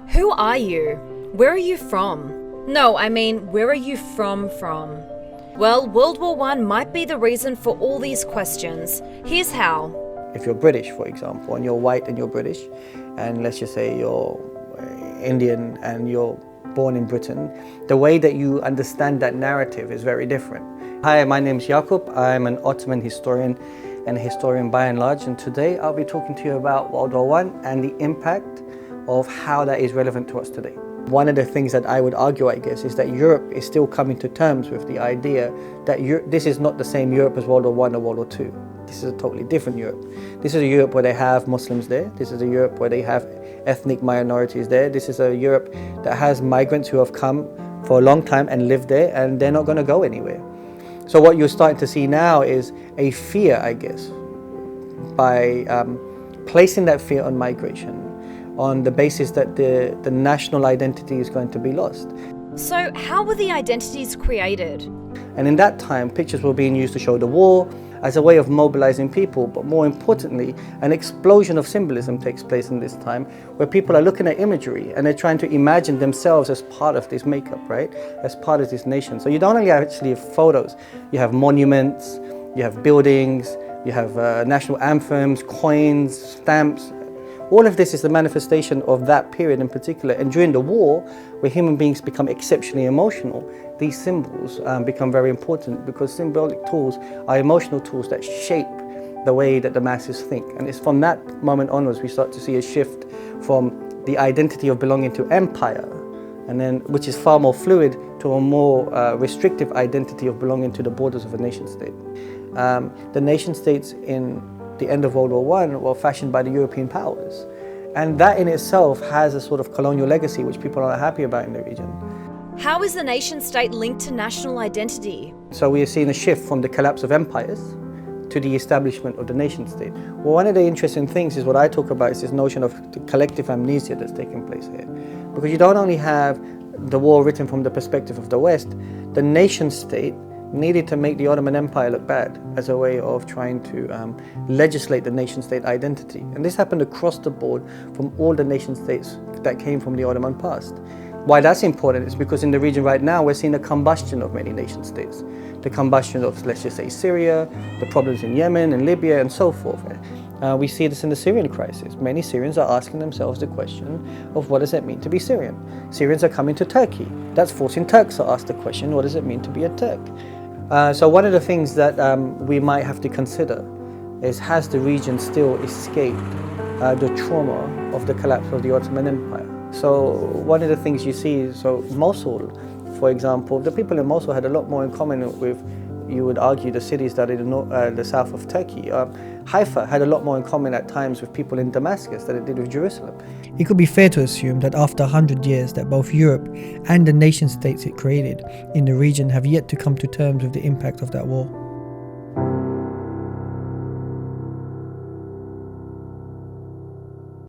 Who are you? Where are you from? No, I mean, where are you from? Well, World War I might be the reason for all these questions. Here's how. If you're British, for example, and you're white and you're British, and let's just say you're Indian and you're born in Britain, the way that you understand that narrative is very different. Hi, my name's Jakub. I'm an Ottoman historian and a historian by and large, and today I'll be talking to you about World War I and the impact of how that is relevant to us today. One of the things that I would argue, I guess, is that Europe is still coming to terms with the idea that this is not the same Europe as World War I or World War II. This is a totally different Europe. This is a Europe where they have Muslims there. This is a Europe where they have ethnic minorities there. This is a Europe that has migrants who have come for a long time and lived there, and they're not going to go anywhere. So what you're starting to see now is a fear, I guess, by placing that fear on migration, on the basis that the national identity is going to be lost. So how were the identities created? And in that time, pictures were being used to show the war as a way of mobilizing people, but more importantly, an explosion of symbolism takes place in this time where people are looking at imagery and they're trying to imagine themselves as part of this makeup, right? As part of this nation. So you don't only actually have photos, you have monuments, you have buildings, you have national anthems, coins, stamps. All of this is the manifestation of that period in particular. And during the war, where human beings become exceptionally emotional, these symbols become very important because symbolic tools are emotional tools that shape the way that the masses think. And it's from that moment onwards we start to see a shift from the identity of belonging to empire, and then which is far more fluid, to a more restrictive identity of belonging to the borders of a nation state. The nation states in the end of World War I were fashioned by the European powers. And that in itself has a sort of colonial legacy which people are not happy about in the region. How is the nation state linked to national identity? So we are seeing a shift from the collapse of empires to the establishment of the nation state. Well, one of the interesting things is what I talk about is this notion of the collective amnesia that's taking place here. Because you don't only have the war written from the perspective of the West, the nation state needed to make the Ottoman Empire look bad as a way of trying to legislate the nation-state identity. And this happened across the board from all the nation-states that came from the Ottoman past. Why that's important is because in the region right now we're seeing a combustion of many nation-states. The combustion of, let's just say, Syria, the problems in Yemen and Libya and so forth. We see this in the Syrian crisis. Many Syrians are asking themselves the question of what does it mean to be Syrian? Syrians are coming to Turkey. That's forcing Turks to ask the question, what does it mean to be a Turk? So one of the things that we might have to consider is, has the region still escaped the trauma of the collapse of the Ottoman Empire? So one of the things you see is, so Mosul, for example, the people in Mosul had a lot more in common with, you would argue, the cities that are in the south of Turkey. Haifa had a lot more in common at times with people in Damascus than it did with Jerusalem. It could be fair to assume that after 100 years that both Europe and the nation states it created in the region have yet to come to terms with the impact of that war.